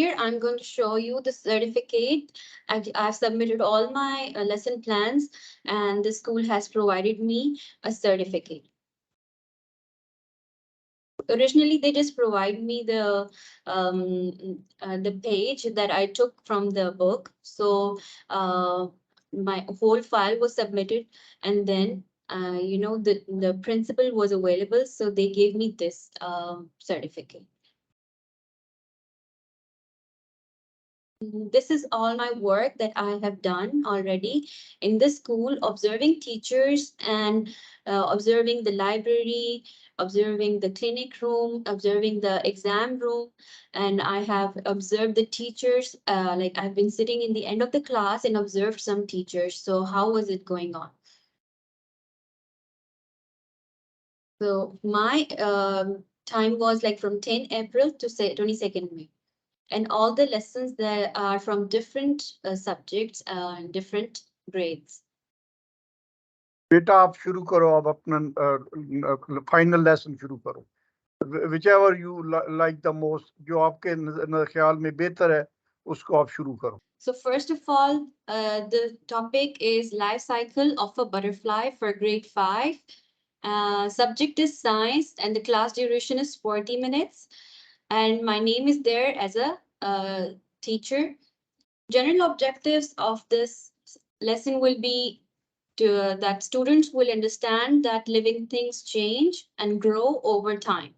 Here I'm going to show you the certificate. I've submitted all my lesson plans, and the school has provided me a certificate. Originally, they just provide me the page that I took from the book. So my whole file was submitted, and then the principal was available, so they gave me this certificate. This is all my work that I have done already in the school, observing teachers and observing the library, observing the clinic room, observing the exam room. And I have observed the teachers, like I've been sitting in the end of the class and observed some teachers. So how was it going on? So my time was like from 10 April to say 22nd May. And all the lessons there are from different subjects and different grades. बेटा आप शुरू करो अब अपना final lesson शुरू करो whichever you like the most जो आपके ख्याल में बेहतर है उसको आप शुरू करो. So first of all, the topic is life cycle of a butterfly for grade 5. Subject is science and the class duration is 40 minutes. And my name is there as a teacher. General objectives of this lesson will be that students will understand that living things change and grow over time.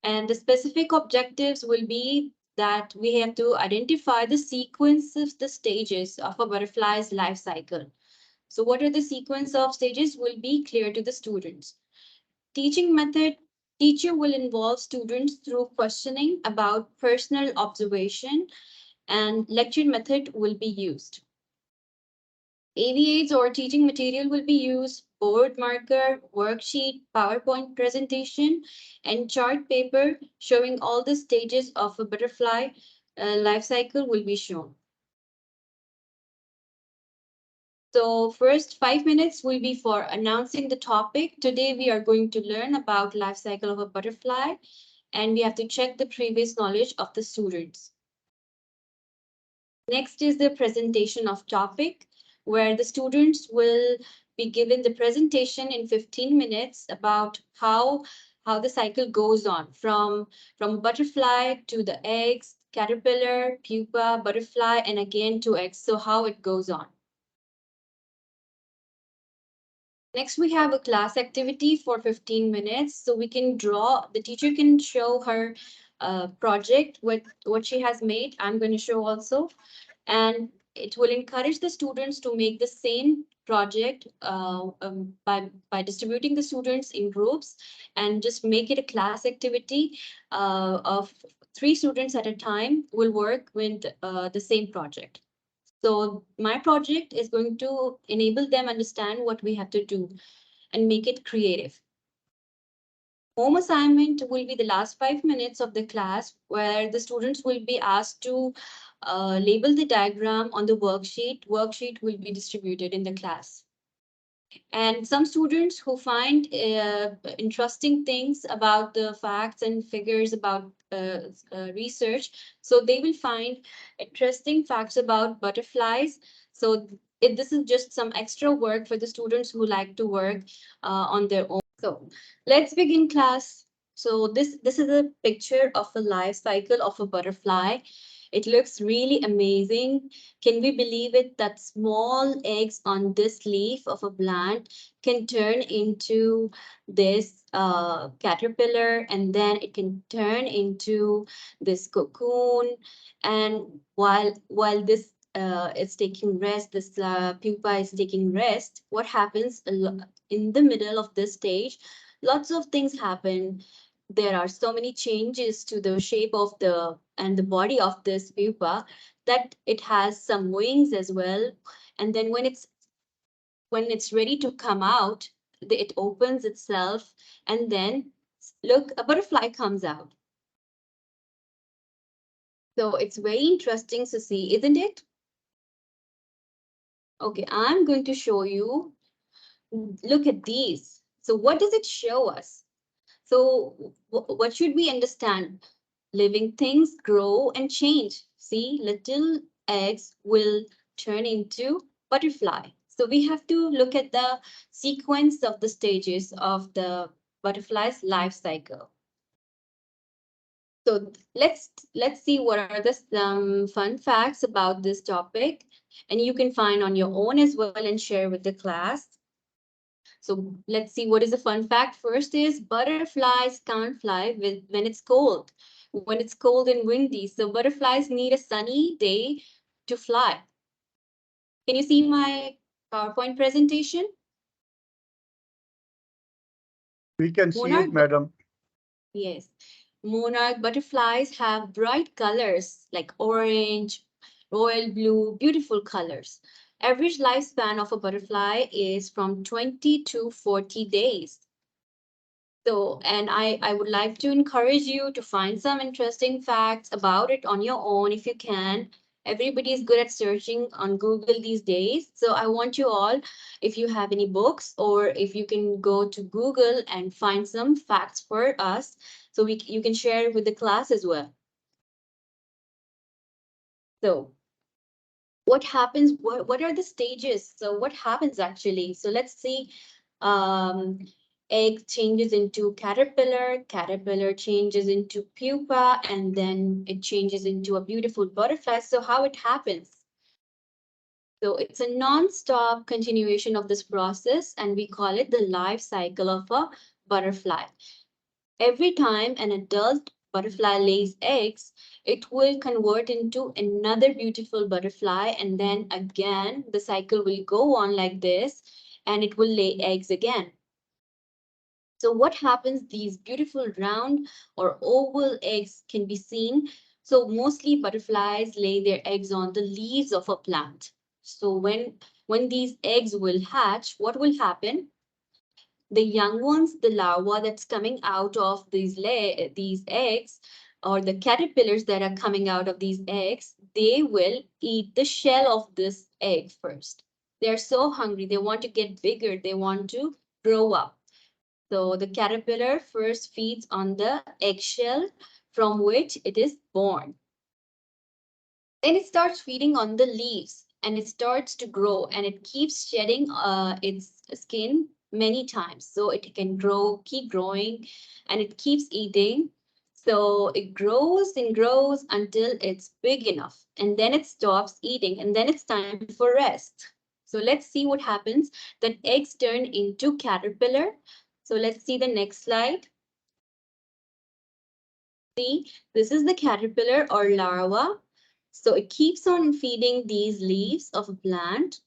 And the specific objectives will be that we have to identify the sequence of the stages of a butterfly's life cycle. So what are the sequence of stages will be clear to the students. Teaching method, teacher will involve students through questioning about personal observation, and lecture method will be used. AVAs or teaching material will be used, board marker, worksheet, PowerPoint presentation, and chart paper showing all the stages of a butterfly life cycle will be shown. So first 5 minutes will be for announcing the topic. Today we are going to learn about life cycle of a butterfly, and we have to check the previous knowledge of the students. Next is the presentation of topic, where the students will be given the presentation in 15 minutes about how the cycle goes on from butterfly to the eggs, caterpillar, pupa, butterfly, and again to eggs. So how it goes on. Next, we have a class activity for 15 minutes. So we can draw, the teacher can show her project, what she has made. I'm going to show also. And it will encourage the students to make the same project by distributing the students in groups and just make it a class activity of 3 students at a time will work with the same project. So my project is going to enable them understand what we have to do and make it creative. Home assignment will be the last 5 minutes of the class where the students will be asked to label the diagram on the worksheet. Worksheet will be distributed in the class. And some students who find interesting things about the facts and figures about research, so they will find interesting facts about butterflies. So this is just some extra work for the students who like to work on their own. So let's begin class. So this is a picture of a life cycle of a butterfly. It looks really amazing. Can we believe it that small eggs on this leaf of a plant can turn into this caterpillar, and then it can turn into this cocoon. And while this is taking rest, this pupa is taking rest, what happens in the middle of this stage? Lots of things happen. There are so many changes to the shape of the body of this pupa that it has some wings as well. And then when it's ready to come out, it opens itself, and then look, a butterfly comes out. So it's very interesting to see, isn't it? Okay, I'm going to show you. Look at these. So what does it show us? So what should we understand? living things grow and change. See, little eggs will turn into butterfly. So we have to look at the sequence of the stages of the butterfly's life cycle. So let's see what are the some fun facts about this topic, and you can find on your own as well and share with the class. So let's see what is a fun fact. First is butterflies can't fly when it's cold. When it's cold and windy, so butterflies need a sunny day to fly. Can you see my PowerPoint presentation? We can see it, Monarch, madam. yes. Monarch butterflies have bright colors like orange, royal blue, beautiful colors. Average lifespan of a butterfly is from 20 to 40 days. So, and I would like to encourage you to find some interesting facts about it on your own if you can. Everybody is good at searching on Google these days. So I want you all, if you have any books or if you can go to Google and find some facts for us, so you can share it with the class as well. So what happens, what are the stages? So what happens actually? So let's see. Um, egg changes into caterpillar, caterpillar changes into pupa, and then it changes into a beautiful butterfly. So how it happens? So it's a non-stop continuation of this process, and we call it the life cycle of a butterfly. Every time an adult butterfly lays eggs, it will convert into another beautiful butterfly, and then again, the cycle will go on like this, and it will lay eggs again. So what happens, these beautiful round or oval eggs can be seen. So mostly butterflies lay their eggs on the leaves of a plant. So when these eggs will hatch, what will happen? The young ones, the larva that's coming out of these eggs, or the caterpillars that are coming out of these eggs, they will eat the shell of this egg first. They're so hungry, they want to get bigger, they want to grow up. So the caterpillar first feeds on the eggshell from which it is born. Then it starts feeding on the leaves and it starts to grow and it keeps shedding its skin many times. So it can grow, keep growing, and it keeps eating. So it grows and grows until it's big enough. And then it stops eating and then it's time for rest. So let's see what happens. That eggs turn into caterpillar. So let's see the next slide. See, this is the caterpillar or larva. So it keeps on feeding these leaves of a plant.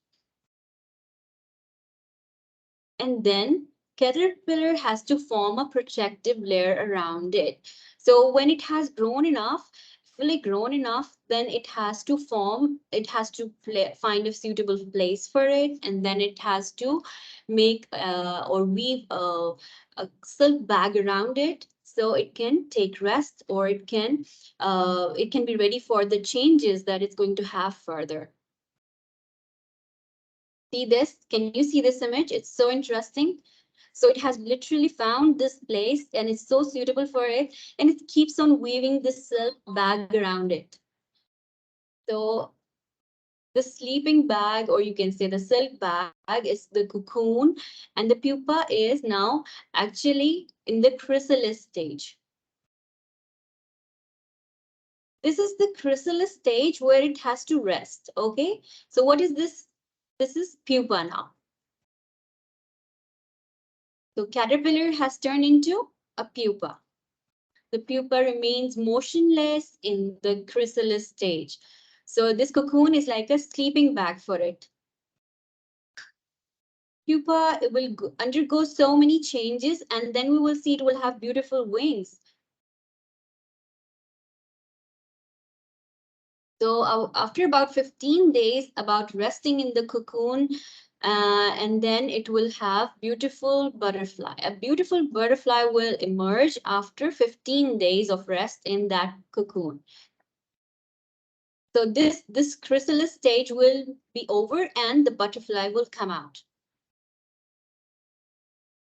And then caterpillar has to form a protective layer around it. So when it has grown enough, fully grown enough, then it has to find a suitable place for it. And then it has to make or weave a silk bag around it. So it can take rest or it can be ready for the changes that it's going to have further. See this? Can you see this image? It's so interesting. So it has literally found this place and it's so suitable for it. And it keeps on weaving this silk bag around it. So the sleeping bag, or you can say the silk bag, is the cocoon. And the pupa is now actually in the chrysalis stage. This is the chrysalis stage where it has to rest. Okay. So what is this? This is pupa now. So caterpillar has turned into a pupa. The pupa remains motionless in the chrysalis stage. So this cocoon is like a sleeping bag for it. Pupa will undergo so many changes and then we will see it will have beautiful wings. So after about 15 days, about resting in the cocoon, and then it will have beautiful butterfly. A beautiful butterfly will emerge after 15 days of rest in that cocoon. So this chrysalis stage will be over and the butterfly will come out.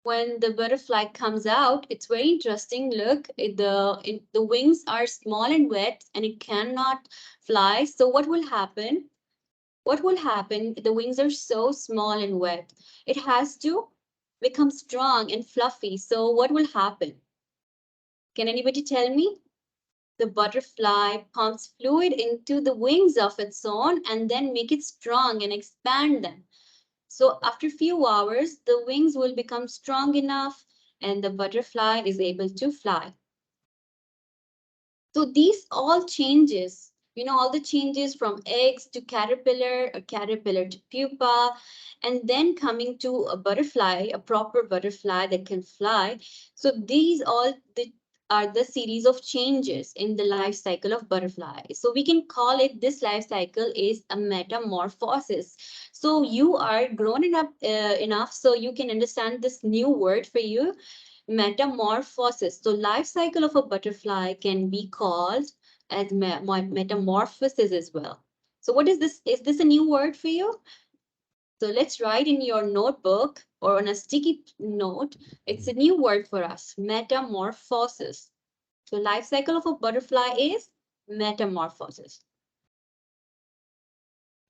when the butterfly comes out, it's very interesting. Look, the wings are small and wet, and it cannot fly. So what will happen? What will happen? The wings are so small and wet. It has to become strong and fluffy. So what will happen? Can anybody tell me? The butterfly pumps fluid into the wings of its own and then make it strong and expand them. So after a few hours, the wings will become strong enough and the butterfly is able to fly. So these all changes, all the changes from eggs to caterpillar, a caterpillar to pupa, and then coming to a butterfly, a proper butterfly that can fly. So these all are the series of changes in the life cycle of butterfly. So we can call it, this life cycle is a metamorphosis. So you are grown up enough so you can understand this new word for you, metamorphosis. So life cycle of a butterfly can be called as metamorphosis as well. So what is this? Is this a new word for you? So let's write in your notebook or on a sticky note. It's a new word for us, metamorphosis. So life cycle of a butterfly is metamorphosis.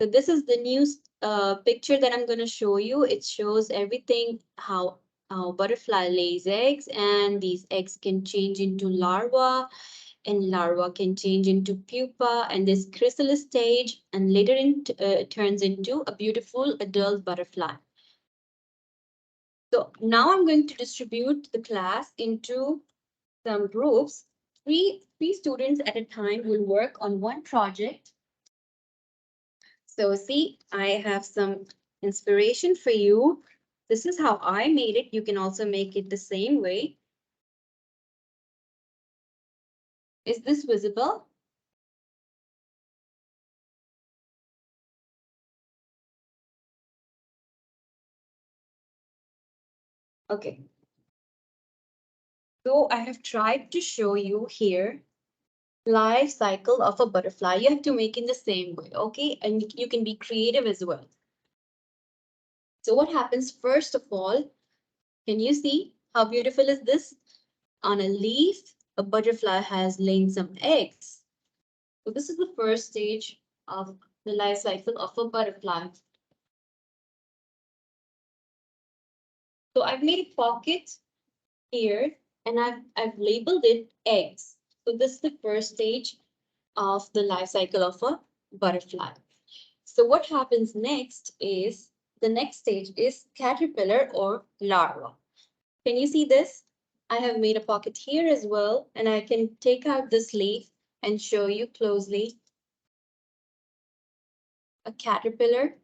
So this is the new picture that I'm going to show you. It shows everything, how butterfly lays eggs, and these eggs can change into larvae, and larva can change into pupa and this chrysalis stage, and later it turns into a beautiful adult butterfly. So now I'm going to distribute the class into some groups. Three students at a time will work on one project. So see, I have some inspiration for you. This is how I made it. You can also make it the same way. Is this visible? Okay. So I have tried to show you here life cycle of a butterfly. You have to make it the same way, okay? And you can be creative as well. So what happens first of all, can you see how beautiful is this? On a leaf, a butterfly has laid some eggs. So this is the first stage of the life cycle of a butterfly. So I've made a pocket here and I've labeled it eggs. So this is the first stage of the life cycle of a butterfly. So what happens next is, the next stage is caterpillar or larva. Can you see this? I have made a pocket here as well, and I can take out this leaf and show you closely. A caterpillar.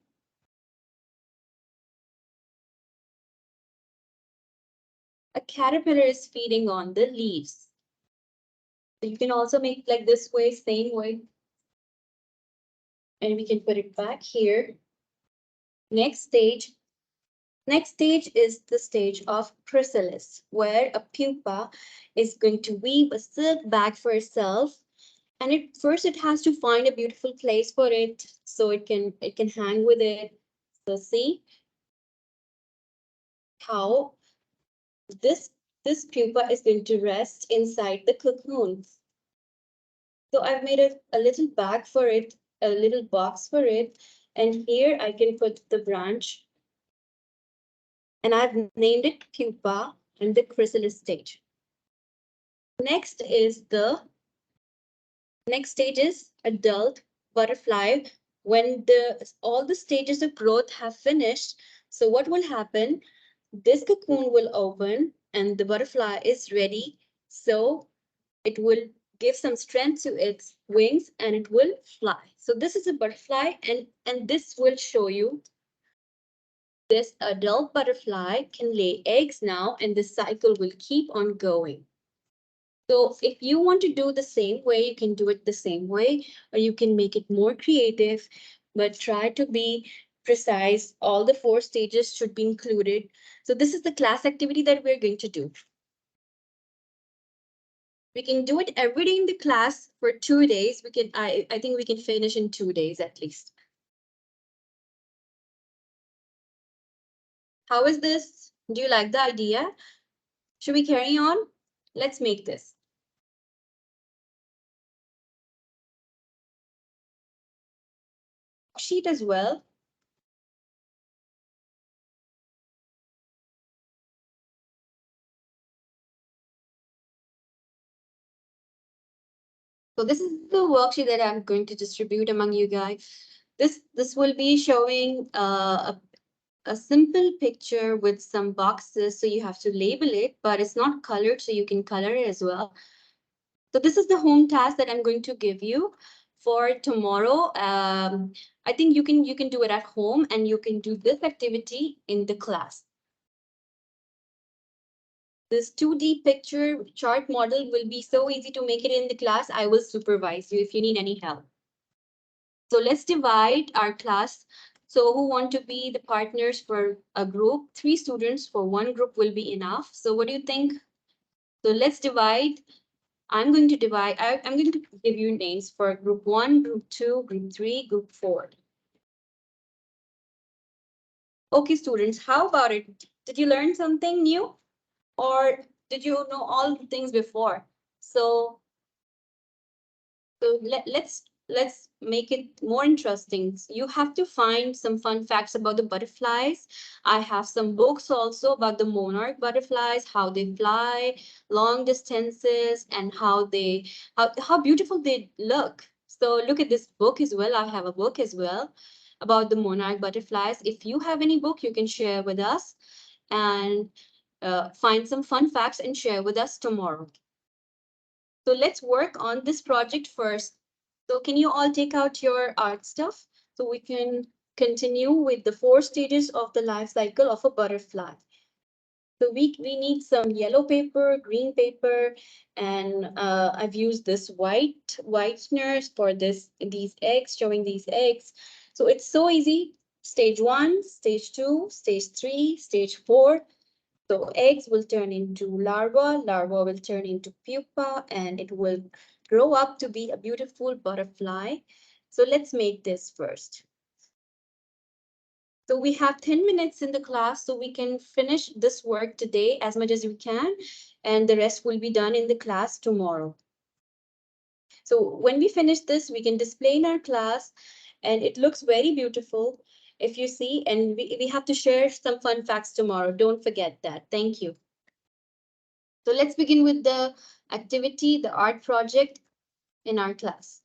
A caterpillar is feeding on the leaves. So you can also make like this way, same way. And we can put it back here. Next stage. Next stage is the stage of chrysalis, where a pupa is going to weave a silk bag for itself. And it has to find a beautiful place for it so it can hang with it. So see how this pupa is going to rest inside the cocoon. So I've made a little bag for it, a little box for it, and here I can put the branch, and I've named it pupa and the chrysalis stage. Next stage is adult butterfly. When all the stages of growth have finished, so what will happen? This cocoon will open and the butterfly is ready. So it will give some strength to its wings and it will fly. So this is a butterfly, and this will show you this adult butterfly can lay eggs now, and the cycle will keep on going. So if you want to do the same way, you can do it the same way, or you can make it more creative, but try to be precise. All the 4 stages should be included. So this is the class activity that we're going to do. We can do it every day in the class for 2 days. I think we can finish in 2 days at least. How is this? Do you like the idea? Should we carry on? Let's make this. Sheet as well. So this is the worksheet that I'm going to distribute among you guys. This will be showing a simple picture with some boxes. So you have to label it, but it's not colored, so you can color it as well. So this is the home task that I'm going to give you for tomorrow. I think you can do it at home and you can do this activity in the class. This 2D picture chart model will be so easy to make it in the class. I will supervise you if you need any help. So let's divide our class. So who want to be the partners for a group? 3 students for one group will be enough. So what do you think? So let's divide. I'm going to divide. I'm going to give you names for group 1, group 2, group 3, group 4. Okay, students, how about it? Did you learn something new? Or did you know all the things before? So let's make it more interesting. You have to find some fun facts about the butterflies. I have some books also about the monarch butterflies, how they fly long distances, and how beautiful they look. So look at this book as well. I have a book as well about the monarch butterflies. If you have any book, you can share with us and find some fun facts and share with us tomorrow. So let's work on this project first. So can you all take out your art stuff so we can continue with the 4 stages of the life cycle of a butterfly. So we need some yellow paper, green paper, and I've used this whiteners for these eggs, showing these eggs. So it's so easy. Stage 1, stage 2, stage 3, stage 4. So eggs will turn into larva will turn into pupa, and it will grow up to be a beautiful butterfly. So let's make this first. So we have 10 minutes in the class, so we can finish this work today as much as we can, and the rest will be done in the class tomorrow. So when we finish this, we can display in our class, and it looks very beautiful if you see, and we have to share some fun facts tomorrow. Don't forget that. Thank you. So let's begin with the activity, the art project in our class.